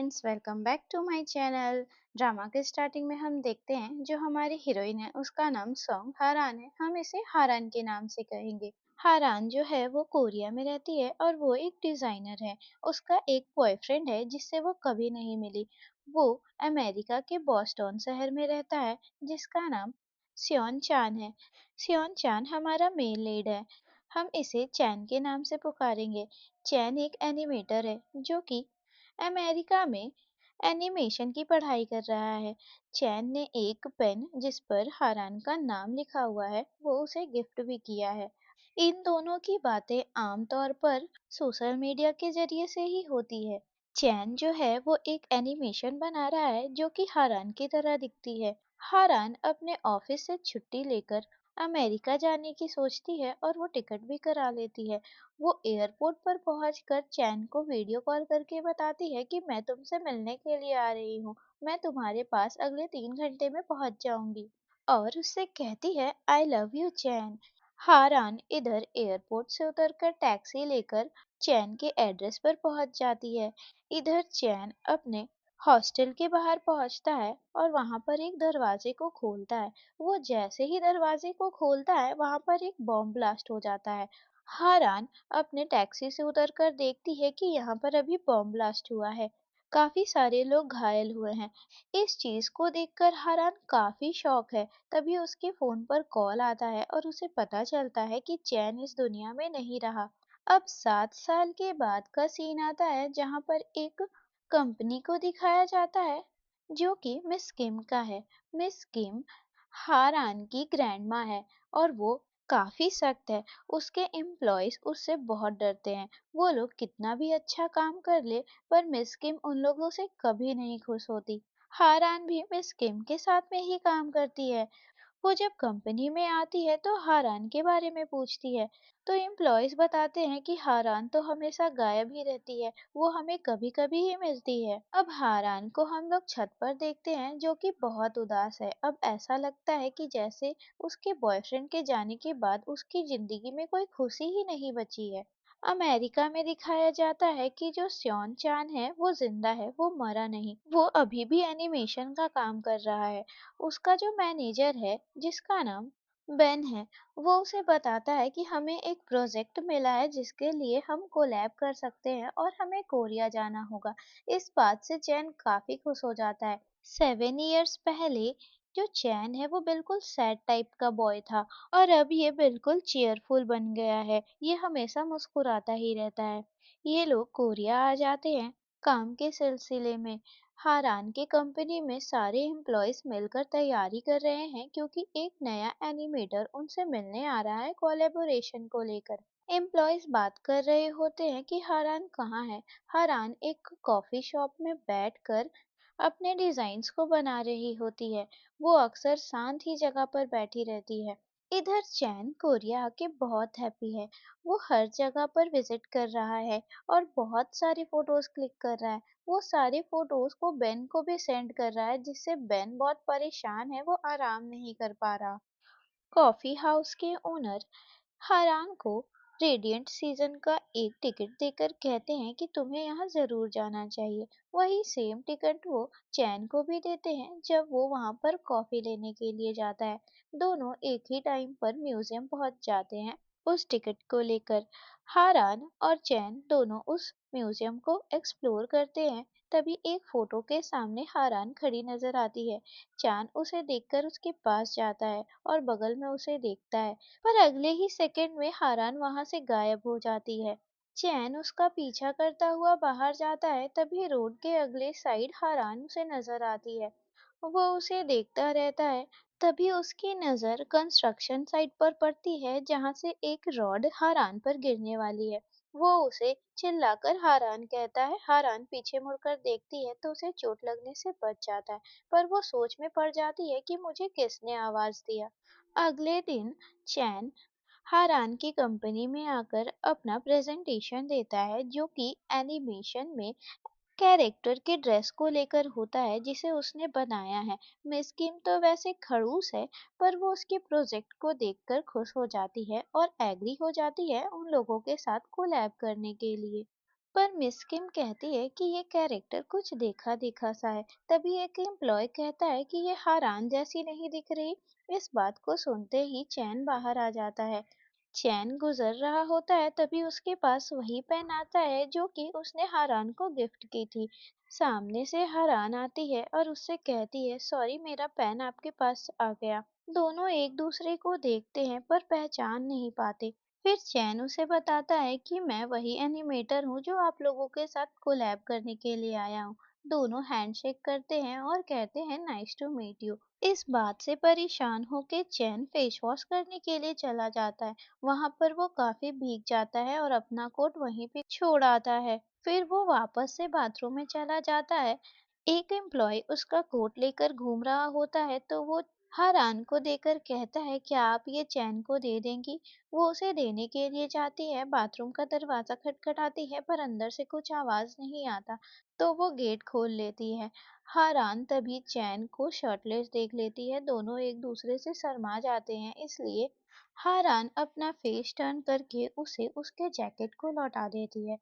Friends, welcome back to my channel. Drama के starting में हम देखते हैं जो हमारी हीरोइन है उसका नाम सॉन्ग हारान है। हम इसे हारान के नाम से कहेंगे। हारान जो है वो कोरिया में रहती है और वो एक डिजाइनर है। उसका एक बॉयफ्रेंड है जिससे वो कभी नहीं मिली। वो अमेरिका के बॉस्टन शहर में रहता है जिसका नाम सियोन चान है। सियोन चान हमारा मेल लीड है। हम इसे चैन के नाम से पुकारेंगे। चैन एक एनिमेटर है जो कि अमेरिका में एनिमेशन की पढ़ाई कर रहा है। चैन ने एक पेन जिस पर हारान का नाम लिखा हुआ है वो उसे गिफ्ट भी किया है। इन दोनों की बातें आमतौर पर सोशल मीडिया के जरिए से ही होती है। चैन जो है वो एक एनिमेशन बना रहा है जो कि हारान की तरह दिखती है। हारान अपने ऑफिस से छुट्टी लेकर अमेरिका जाने की सोचती है और वो टिकट भी करा लेती है। वो एयरपोर्ट पर पहुंचकर चैन को वीडियो कॉल करके बताती है कि मैं तुमसे मिलने के लिए आ रही हूँ। मैं तुम्हारे पास अगले 3 घंटे में पहुंच जाऊंगी। और उससे कहती है आई लव यू चैन। हारान इधर एयरपोर्ट से उतरकर टैक्सी लेकर चैन के एड्रेस पर पहुंच जाती है। इधर चैन अपने हॉस्टल के बाहर पहुंचता है और वहां पर एक दरवाजे को खोलता है। वो जैसे ही दरवाजे को खोलता है वहां पर एक बॉम्ब ब्लास्ट हो जाता है। हारान अपने टैक्सी से उतरकर देखती है कि यहाँ पर अभी बॉम्ब ब्लास्ट हुआ है। काफी सारे लोग घायल हुए हैं। इस चीज को देखकर हारान काफी शॉक है। तभी उसके फोन पर कॉल आता है और उसे पता चलता है कि चैन इस दुनिया में नहीं रहा। अब 7 साल के बाद का सीन आता है जहाँ पर एक कंपनी को दिखाया जाता है जो कि मिस किम का है। मिस किम हारान की ग्रैंड माँ है और वो काफी सख्त है। उसके एम्प्लॉयज उससे बहुत डरते हैं। वो लोग कितना भी अच्छा काम कर ले पर मिस किम उन लोगों से कभी नहीं खुश होती। हारान भी मिस किम के साथ में ही काम करती है। वो जब कंपनी में आती है तो हारान के बारे में पूछती है तो एम्प्लॉयज बताते हैं कि हारान तो हमेशा गायब ही रहती है, वो हमें कभी कभी ही मिलती है। अब हारान को हम लोग छत पर देखते हैं जो कि बहुत उदास है। अब ऐसा लगता है कि जैसे उसके बॉयफ्रेंड के जाने के बाद उसकी जिंदगी में कोई खुशी ही नहीं बची है। अमेरिका में दिखाया जाता है कि जो स्योन चान है वो जिंदा है, वो मरा नहीं। वो अभी भी एनिमेशन का काम कर रहा है। उसका जो मैनेजर है जिसका नाम बेन है वो उसे बताता है कि हमें एक प्रोजेक्ट मिला है जिसके लिए हम कोलैब कर सकते हैं और हमें कोरिया जाना होगा। इस बात से चैन काफी खुश हो जाता है। 7 इयर्स पहले जो चैन है वो बिल्कुल सैड टाइप का बॉय था और अब ये बिल्कुल चीयरफुल बन गया है। ये हमेशा मुस्कुराता ही रहता है। ये लोग कोरिया आ जाते हैं काम के सिलसिले में। हारान की कंपनी में सारे एम्प्लॉयज मिलकर तैयारी कर रहे हैं क्योंकि एक नया एनिमेटर उनसे मिलने आ रहा है कोलैबोरेशन को लेकर। एम्प्लॉयज बात कर रहे होते हैं कि हारान कहाँ है। हारान एक कॉफी शॉप में बैठकर अपने डिजाइन्स को बना रही होती है। वो अक्सर शांत ही जगह पर बैठी रहती है। इधर चैन कोरिया आके बहुत हैप्पी है। वो हर जगह पर विजिट कर रहा है और बहुत सारे फोटोज क्लिक कर रहा है। वो सारे फोटोज को बेन को भी सेंड कर रहा है जिससे बेन बहुत परेशान है, वो आराम नहीं कर पा रहा। कॉफी हाउस के ओनर हारान को रेडिएंट सीजन का एक टिकट देकर कहते हैं कि तुम्हें यहाँ जरूर जाना चाहिए। वही सेम टिकट वो चैन को भी देते हैं जब वो वहाँ पर कॉफी लेने के लिए जाता है। दोनों एक ही टाइम पर म्यूजियम पहुँच जाते हैं उस टिकट को लेकर। हारान और चैन दोनों उस म्यूजियम को एक्सप्लोर करते हैं। तभी एक फोटो के सामने हारान खड़ी नजर आती है। चांद उसे देखकर उसके पास जाता है और बगल में उसे देखता है पर अगले ही सेकंड में हारान वहां से गायब हो जाती है। चैन उसका पीछा करता हुआ बाहर जाता है तभी रोड के अगले साइड हारान उसे नजर आती है। वो उसे देखता रहता है। तभी उसकी नजर कंस्ट्रक्शन साइट पर पड़ती है जहां से एक रॉड हारान पर गिरने वाली है। वो उसे चिल्लाकर हारान कहता है। हारान पीछे मुड़कर देखती है तो उसे चोट लगने से बच जाता है पर वो सोच में पड़ जाती है कि मुझे किसने आवाज दिया। अगले दिन चैन हारान की कंपनी में आकर अपना प्रेजेंटेशन देता है जो कि एनिमेशन में कैरेक्टर के ड्रेस को लेकर होता है जिसे उसने बनाया है। मिस किम तो वैसे खड़ूस है पर वो उसके प्रोजेक्ट को देखकर खुश हो जाती है और एग्री हो जाती है उन लोगों के साथ कोलैब करने के लिए। पर मिस किम कहती है कि ये कैरेक्टर कुछ देखा देखा सा है। तभी एक एम्प्लॉय कहता है कि ये हारान जैसी नहीं दिख रही। इस बात को सुनते ही चैन बाहर आ जाता है। चैन गुजर रहा होता है, तभी उसके पास वही पेन आता है जो कि उसने हारान को गिफ्ट की थी। सामने से हारान आती है और उससे कहती है, सॉरी मेरा पेन आपके पास आ गया। दोनों एक दूसरे को देखते हैं पर पहचान नहीं पाते। फिर चैन उसे बताता है कि मैं वही एनिमेटर हूँ जो आप लोगों के साथ कोलैब करने के लिए आया हूँ। दोनों हैंडशेक करते हैं और कहते हैं नाइस टू मीट यू। इस बात से परेशान होकर चैन फेस वॉश करने के लिए चला जाता है। वहां पर वो काफी भीग जाता है और अपना कोट वहीं पे छोड़ आता है। फिर वो वापस से बाथरूम में चला जाता है। एक एम्प्लॉय उसका कोट लेकर घूम रहा होता है तो वो हारान को देकर कहता है, क्या आप ये चैन को दे देंगी? वो उसे देने के लिए जाती है, बाथरूम का दरवाजा खटखटाती है पर अंदर से कुछ आवाज नहीं आता, तो वो गेट खोल लेती है। हारान तभी चैन को शर्टलेस देख लेती है। दोनों एक दूसरे से शर्मा जाते हैं, इसलिए हारान अपना फेस टर्न करके उसे उसके जैकेट को लौटा देती है।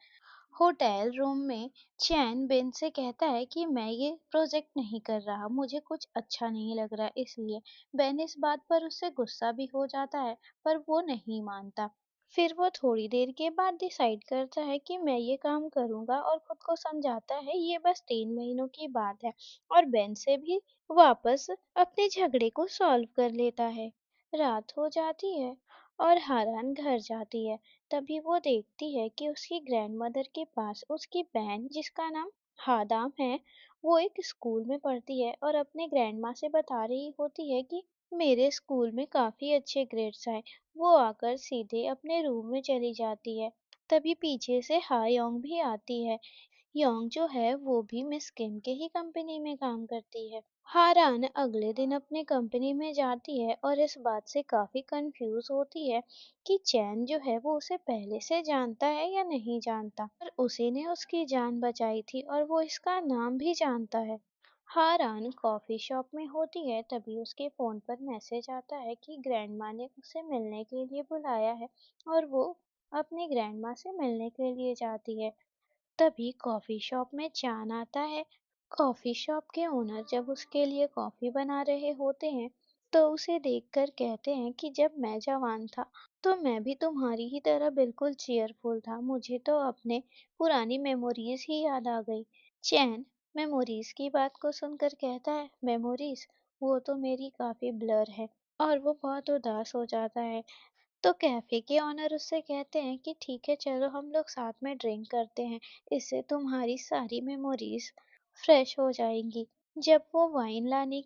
होटल रूम में चैन बेन से कहता है कि मैं ये प्रोजेक्ट नहीं कर रहा, मुझे कुछ अच्छा नहीं लग रहा, इसलिए बेन इस बात पर उससे गुस्सा भी हो जाता है पर वो नहीं मानता। फिर वो थोड़ी देर के बाद डिसाइड करता है कि मैं ये काम करूंगा और खुद को समझाता है ये बस 3 महीनों की बात है और बेन से भी वापस अपने झगड़े को सॉल्व कर लेता है। रात हो जाती है और हारान घर जाती है। तभी वो देखती है कि उसकी ग्रैंडमदर के पास उसकी बहन जिसका नाम हादाम है, वो एक स्कूल में पढ़ती है और अपने ग्रैंडमा से बता रही होती है कि मेरे स्कूल में काफी अच्छे ग्रेड्स आए। वो आकर सीधे अपने रूम में चली जाती है। तभी पीछे से हा योंग भी आती है। योंग जो है वो भी मिस किम के ही कंपनी में काम करती है। हारान अगले दिन अपने कंपनी में जाती है और इस बात से काफी कंफ्यूज होती है कि चैन जो है वो उसे पहले से जानता है या नहीं जानता, पर उसी ने उसकी जान बचाई थी और वो इसका नाम भी जानता है। हारान कॉफी शॉप में होती है, तभी उसके फोन पर मैसेज आता है कि ग्रैंडमा ने उसे मिलने के लिए बुलाया है और वो अपनी ग्रैंडमा से मिलने के लिए जाती है। तभी कॉफी शॉप में चान आता है। कॉफी शॉप के ओनर जब उसके लिए कॉफी बना रहे होते हैं तो उसे देखकर कहते हैं कि जब मैं जवान था तो मैं भी तुम्हारी ही तरह बिल्कुल चीयरफुल था, मुझे तो अपने पुरानी मेमोरीज ही याद आ गई। चैन मेमोरीज की बात को सुनकर कहता है, मेमोरीज वो तो मेरी काफी ब्लर है, और वो बहुत उदास हो जाता है। तो कैफे के ऑनर उससे कहते हैं कि ठीक है चलो हम लोग साथ में ड्रिंक करते हैं, इससे तुम्हारी सारी मेमोरीज फ्रेश हो जाएंगी। जब वो वाइन लाने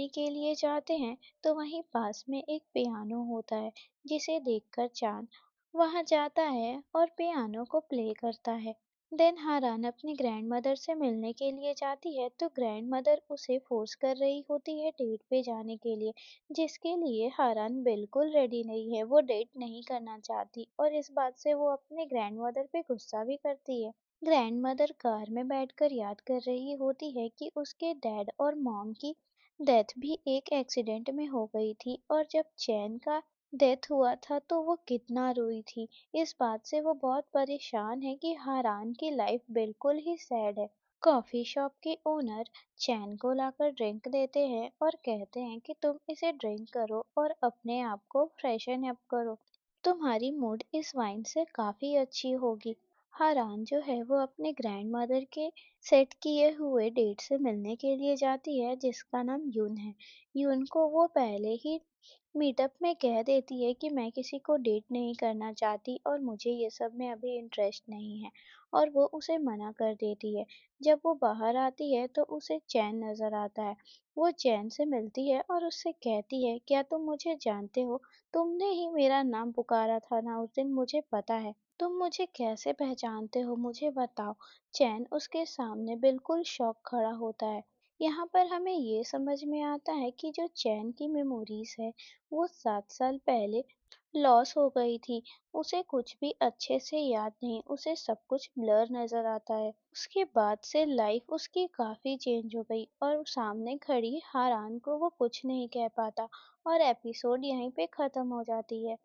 के लिए जाते हैं तो वहीं पास में एक पियानो होता है, जिसे देखकर चांद वहां जाता है और पियानो को प्ले करता है। देन हारान अपनी ग्रैंडमदर से मिलने के लिए जाती है तो ग्रैंडमदर उसे फोर्स कर रही होती है डेट पे जाने के लिए, जिसके लिए हारान बिल्कुल रेडी नहीं है, वो डेट नहीं करना चाहती और इस बात से वो अपने ग्रैंडमदर पे गुस्सा भी करती है। ग्रैंडमदर कार में बैठकर याद कर रही होती है कि उसके डैड और मॉम की डेथ भी एक एक्सीडेंट में हो गई थी और जब चैन का डेथ हुआ था तो वो कितना रोई थी। इस बात से वो बहुत परेशान है कि हारान की लाइफ बिल्कुल ही सैड है। कॉफी शॉप के ओनर चैन को लाकर ड्रिंक देते हैं और कहते हैं कि तुम इसे ड्रिंक करो और अपने आप को फ्रेशन अप करो, तुम्हारी मूड इस वाइन से काफी अच्छी होगी। हारान जो है वो अपने ग्रैंड मदर के सेट किए हुए डेट से मिलने के लिए जाती है जिसका नाम यून है। यून को वो पहले ही मीटअप में कह देती है कि मैं किसी को डेट नहीं करना चाहती और मुझे ये सब में अभी इंटरेस्ट नहीं है, और वो उसे मना कर देती है। जब वो बाहर आती है तो उसे चैन नजर आता है। वो चैन से मिलती है और उससे कहती है, क्या तुम मुझे जानते हो? तुमने ही मेरा नाम पुकारा था ना उस दिन, मुझे पता है। तुम मुझे कैसे पहचानते हो, मुझे बताओ। चैन उसके सामने बिल्कुल शॉक खड़ा होता है। यहाँ पर हमें ये समझ में आता है कि जो चैन की मेमोरीज है वो 7 साल पहले लॉस हो गई थी। उसे कुछ भी अच्छे से याद नहीं, उसे सब कुछ ब्लर नजर आता है। उसके बाद से लाइफ उसकी काफी चेंज हो गई और सामने खड़ी हारान को वो कुछ नहीं कह पाता और एपिसोड यहीं पे खत्म हो जाती है।